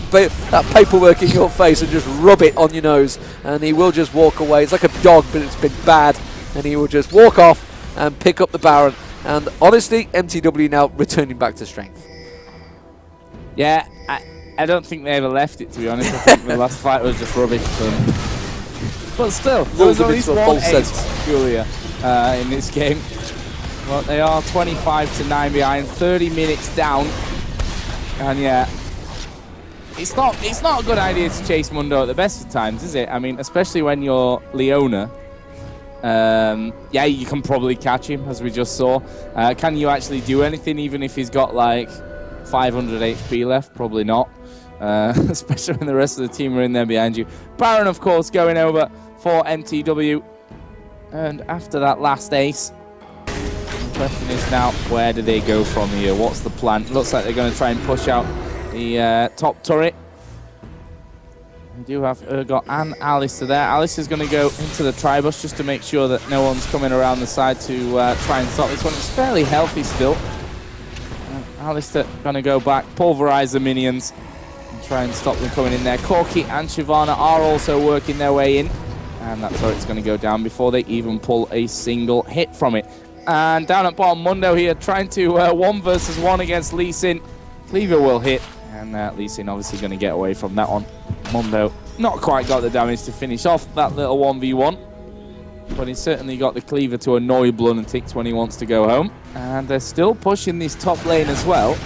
paperwork in your face and just rub it on your nose, and he will just walk away. It's like a dog, but it's been bad, and he will just walk off and pick up the Baron. And honestly, mTw now returning back to strength. Yeah, I don't think they ever left it, to be honest. I think the last fight was just rubbish. But still, there was at least one ace Julia in this game. Well, they are 25-9 behind, 30 minutes down. And yeah, it's not a good idea to chase Mundo at the best of times, is it? I mean, especially when you're Leona. Yeah, you can probably catch him, as we just saw. Can you actually do anything, even if he's got like 500 HP left? Probably not. Especially when the rest of the team are in there behind you. Baron, of course, going over for mTw. And after that last ace, the question is now, where do they go from here? What's the plan? Looks like they're going to try and push out the top turret. We do have Urgot and Alistair there. Alistair's going to go into the Tribus just to make sure that no one's coming around the side to try and stop this one. It's fairly healthy still. Alistair going to go back, pulverize the minions, and try and stop them coming in there. Corky and Shyvana are also working their way in. And that turret's going to go down before they even pull a single hit from it. And down at bottom, Mundo here trying to 1 versus 1 against Leigh Sin. Cleaver will hit, and Leigh Sin obviously going to get away from that one. Mundo not quite got the damage to finish off that little 1v1, but he's certainly got the cleaver to annoy Lunatics when he wants to go home. And they're still pushing this top lane as well.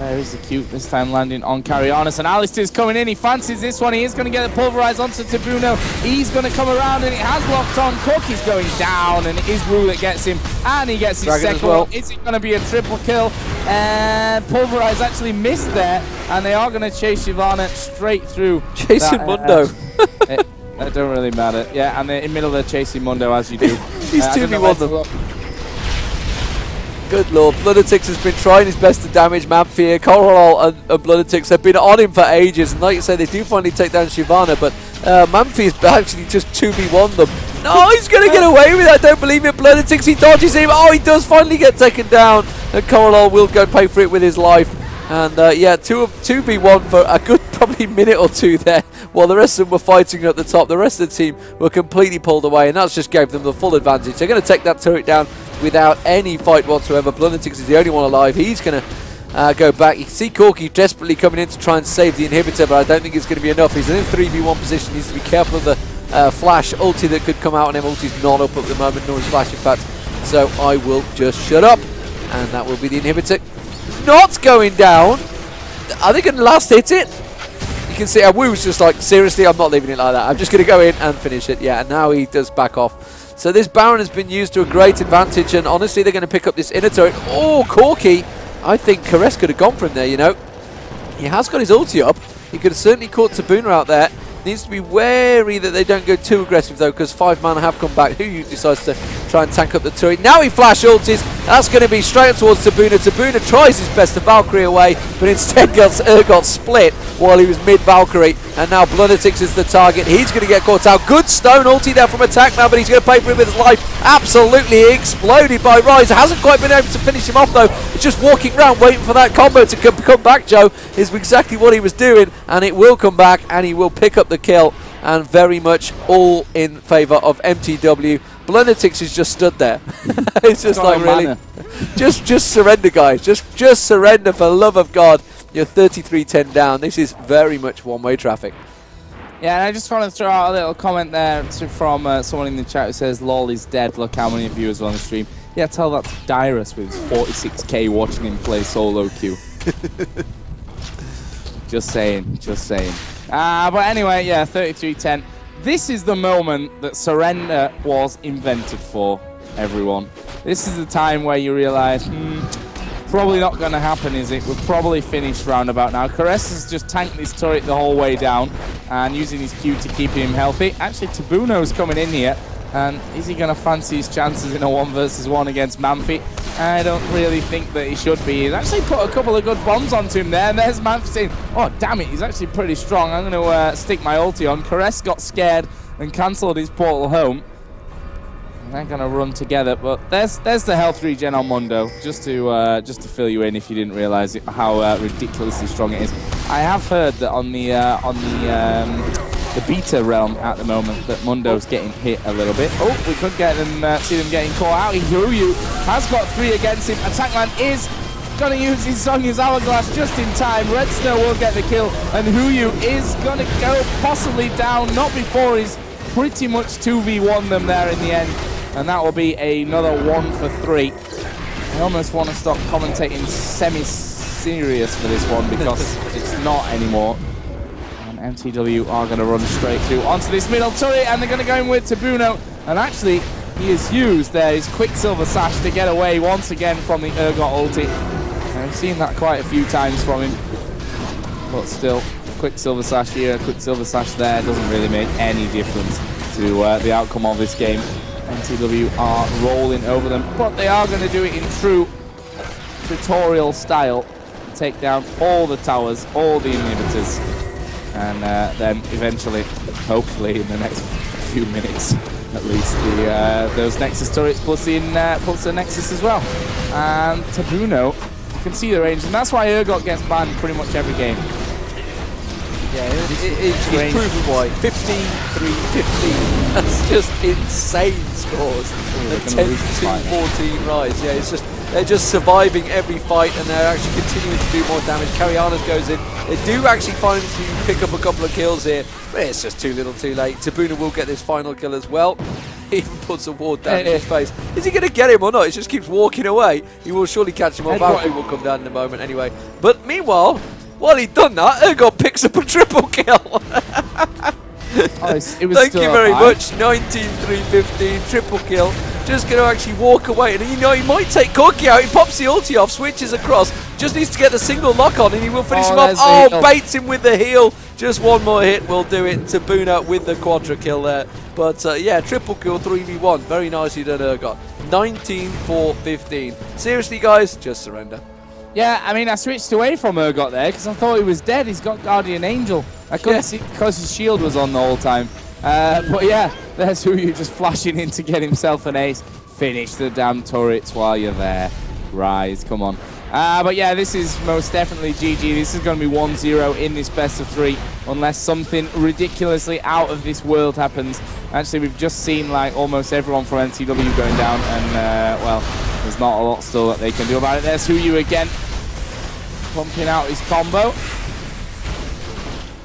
There is the cute, this time landing on Carianis, and Alistair's coming in. He fancies this one. He is going to get the pulverize onto Tabuno. He's going to come around, and it has locked on. Corky's going down, and it is Rue that gets him, and he gets his second one. Is it going to be a triple kill? And pulverize actually missed there, and they are going to chase Shyvana straight through. Chasing Mundo. That don't really matter. Yeah, and they're in the middle of chasing Mundo as you do. He's 2v1 them. Good lord, Bloodetix has been trying his best to damage Mantfi here. Corral and Bloodetix have been on him for ages, and like you say, they do finally take down Shyvana, but Mantfi is actually just 2v1 them. No, he's going to get away with it, I don't believe it. Bloodetix, he dodges him. Oh, he does finally get taken down, and Corral will go pay for it with his life. And yeah, 2v1 for a good probably minute or two there, while the rest of them were fighting at the top. The rest of the team were completely pulled away, and that's just gave them the full advantage. They're going to take that turret down without any fight whatsoever. Bloodetix is the only one alive. He's going to go back. You can see Corky desperately coming in to try and save the inhibitor, but I don't think it's going to be enough. He's in a 3v1 position. He needs to be careful of the flash ulti that could come out on him. Ulti's not up at the moment, nor is flash in fact. So I will just shut up, and that will be the inhibitor. Not going down. Are they going to last hit it? You can see Wu's just like, seriously, I'm not leaving it like that. I'm just going to go in and finish it. Yeah, and now he does back off. So this Baron has been used to a great advantage, and honestly, they're going to pick up this inner turret. Oh, Corky! I think Caress could have gone for him there, you know. He has got his ulti up. He could have certainly caught Tabuna out there. Needs to be wary that they don't go too aggressive though, because 5 mana have come back. Who decides to try and tank up the turret. Now he flash ultis. That's going to be straight towards Tabuna. Tabuna tries his best to Valkyrie away, but instead got split while he was mid-Valkyrie. And now Bloodetix is the target. He's going to get caught out. Good stone ulti there from Attack Man, but he's going to pay for it with his life. Absolutely exploded by Rise. Hasn't quite been able to finish him off though. It's just walking around waiting for that combo to come back, Joe, is exactly what he was doing. And it will come back, and he will pick up the kill, and very much all in favour of mTw. Bloodetix is just stood there. It's just like, really, just surrender, guys. Just surrender, for the love of God. You're 33-10 down. This is very much one-way traffic. Yeah, and I just want to throw out a little comment there from someone in the chat who says, "Lol is dead. Look how many viewers are on the stream." Yeah, tell that to Dyrus with his 46k watching him play solo queue. Just saying, just saying. But anyway, yeah, 33-10. This is the moment that surrender was invented for, everyone. This is the time where you realize, probably not going to happen, is it? We're probably finished roundabout now. Caress has just tanked this turret the whole way down and using his Q to keep him healthy. Actually, Tabuno's coming in here. And is he going to fancy his chances in a 1v1 against Mantfi? I don't really think that he should be. He's actually put a couple of good bombs onto him there. And there's Mantfi saying, oh, damn it, he's actually pretty strong. I'm going to stick my ulti on. Caress got scared and cancelled his portal home. And they're going to run together. But there's the health regen on Mundo, just to fill you in if you didn't realise how ridiculously strong it is. I have heard that on the beta realm at the moment that Mundo's getting hit a little bit. Oh, we could get them, see them getting caught out. Huyu has got 3 against him. Attackman is going to use his Sonya's Hourglass just in time. Red Snow will get the kill, and Huyu is going to go possibly down, not before he's pretty much 2v1 them there in the end. And that will be another 1 for 3. I almost want to stop commentating semi-serious for this one because it's not anymore. mTw are going to run straight through onto this middle turret, and they're going to go in with Tabuno. And actually, he has used his Quicksilver Sash to get away once again from the Urgot ulti. And I've seen that quite a few times from him. But still, Quicksilver Sash here, Quicksilver Sash there, doesn't really make any difference to the outcome of this game. mTw are rolling over them, but they are going to do it in true tutorial style. Take down all the towers, all the inhibitors. And then eventually, hopefully in the next few minutes at least, those Nexus turrets plus the Nexus as well. And Tabuno, you can see the range, and that's why Urgot gets banned pretty much every game. Yeah, it's proven why. 15-3-15. That's just insane scores. A 10-2-14 rise. Yeah, it's just they're just surviving every fight, and they're actually continuing to do more damage. Carianas goes in. They do actually find to pick up a couple of kills here, but it's just too little too late. Tabuna will get this final kill as well. even puts a ward down in his face. Is he going to get him or not? He just keeps walking away. He will surely catch him off. Alfie will come down in a moment anyway. But meanwhile, while he'd done that, Urgot picks up a triple kill. It was Thank you very much. 19-3-15, triple kill. Just going to actually walk away. And you know, he might take Corky out. He pops the ulti off, switches across. Just needs to get the single lock on and he will finish him off. Oh, baits him with the heel. Just one more hit will do it to Buna with the quadra kill there. But yeah, triple kill, 3v1. Very nicely done, Urgot. 19-4-15. Seriously, guys, just surrender. Yeah, I mean, I switched away from Urgot there because I thought he was dead. He's got Guardian Angel. I couldn't see because his shield was on the whole time. But yeah, there's who you just flashing in to get himself an ace. Finish the damn turrets while you're there. Rise, come on. But yeah, this is most definitely GG. This is going to be 1-0 in this best of 3 unless something ridiculously out of this world happens. Actually, we've just seen like almost everyone from mTw going down and well, there's not a lot still that they can do about it. There's Huyu again, pumping out his combo.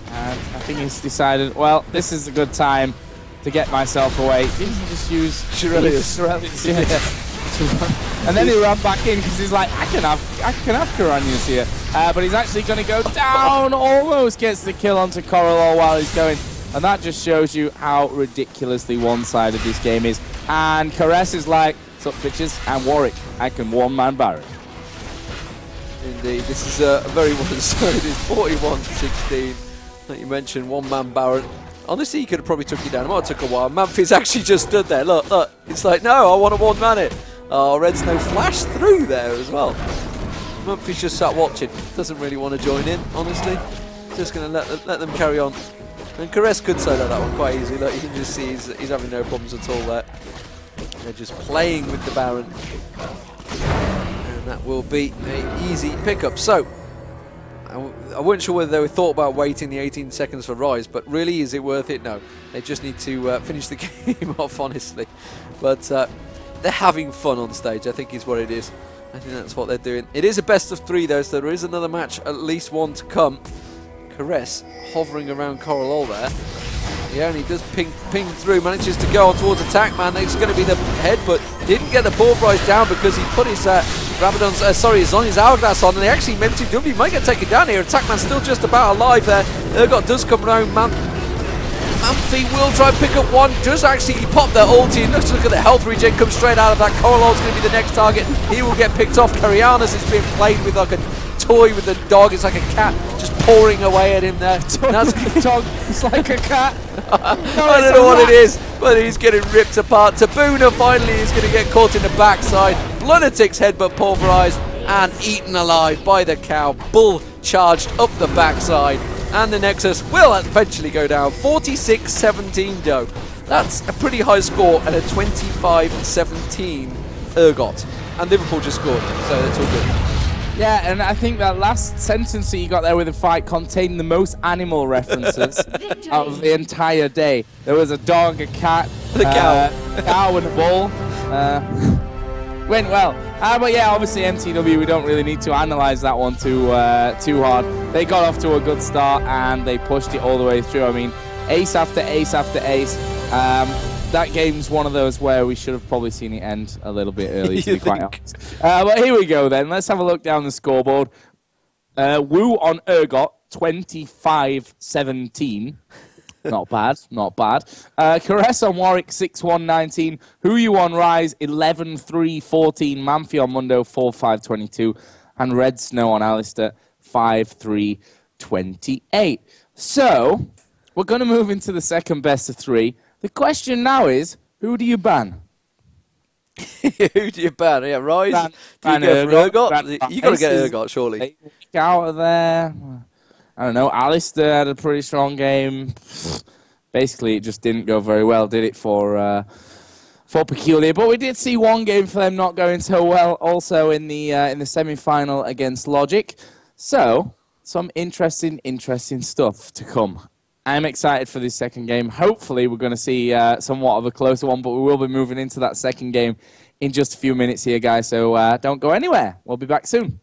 And I think he's decided, well, this is a good time to get myself away. Didn't he just use Shirelius? Yeah. And then he ran back in because he's like, I can have Karanius here. But he's actually going to go down, almost gets the kill onto Coralol while he's going. And that just shows you how ridiculously one-sided this game is. And Caress is like, what's up, bitches? I'm Warwick. I can one-man Baron. Indeed, this is a very one-sided 41-16. Like you mentioned, one-man Baron. Honestly, he could have probably took you down. It might have took a while. Manfi's actually just stood there. Look, look. It's like, no, I want to one-man it. Oh, Red Snow flashed through there as well. Manfi's just sat watching. Doesn't really want to join in, honestly. Just going to let them carry on. And Caress could solo that one quite easily. Look, you can just see he's having no problems at all there. They're just playing with the Baron. And that will be an easy pickup. So, I wasn't sure whether they thought about waiting the 18 seconds for Rise, but really, is it worth it? No. They just need to finish the game off, honestly. But they're having fun on stage, I think is what it is. I think that's what they're doing. It is a best of 3, though, so there is another match, at least one to come. Caress hovering around Coralol there. Yeah, and he does ping through, manages to go on towards Attack Man. It's going to be the head, but didn't get the ball rise down because he put his his Zhonya's Hourglass on, and they actually mTw might get taken down here. Attack Man's still just about alive there. Urgot does come around. Manfi will try and pick up one, does actually pop their ulti, and look at the health regen come straight out of that. Coralol's going to be the next target. He will get picked off. Carianas is being played with like a toy with the dog. It's like a cat just pouring away at him there. That's the dog. It's like a cat. I don't know what it is, but he's getting ripped apart. Tabuna finally is going to get caught in the backside. Lunatic's headbutt pulverized and eaten alive by the cow. Bull charged up the backside, and the Nexus will eventually go down. 46-17 though. That's a pretty high score, and a 25-17 Urgot. And Liverpool just scored, so that's all good. Yeah, and I think that last sentence that you got there with the fight contained the most animal references out of the entire day. There was a dog, a cat, a cow and a bull. Went well. But yeah, obviously mTw, we don't really need to analyze that one too hard. They got off to a good start and they pushed it all the way through. I mean, ace after ace after ace. That game's one of those where we should have probably seen it end a little bit early, to be quite honest. But here we go then. Let's have a look down the scoreboard. Wu on Urgot, 25-17. Not bad, not bad. Caress on Warwick, 6-1-19. Huyu on Rise, 11-3-14. Manfi on Mundo, 4-5-22. And Red Snow on Alistair, 5-3-28. So, we're going to move into the second best of 3. The question now is, who do you ban? Who do you ban? Yeah, Rise. Do you go for Urgot? You got to get Urgot, surely. Out of there. I don't know. Alistair had a pretty strong game. Basically, it just didn't go very well, did it, for Peculiar? But we did see one game for them not going so well, also in the semi-final against Logic. So, some interesting stuff to come. I'm excited for this second game. Hopefully, we're going to see somewhat of a closer one, but we will be moving into that second game in just a few minutes here, guys. So don't go anywhere. We'll be back soon.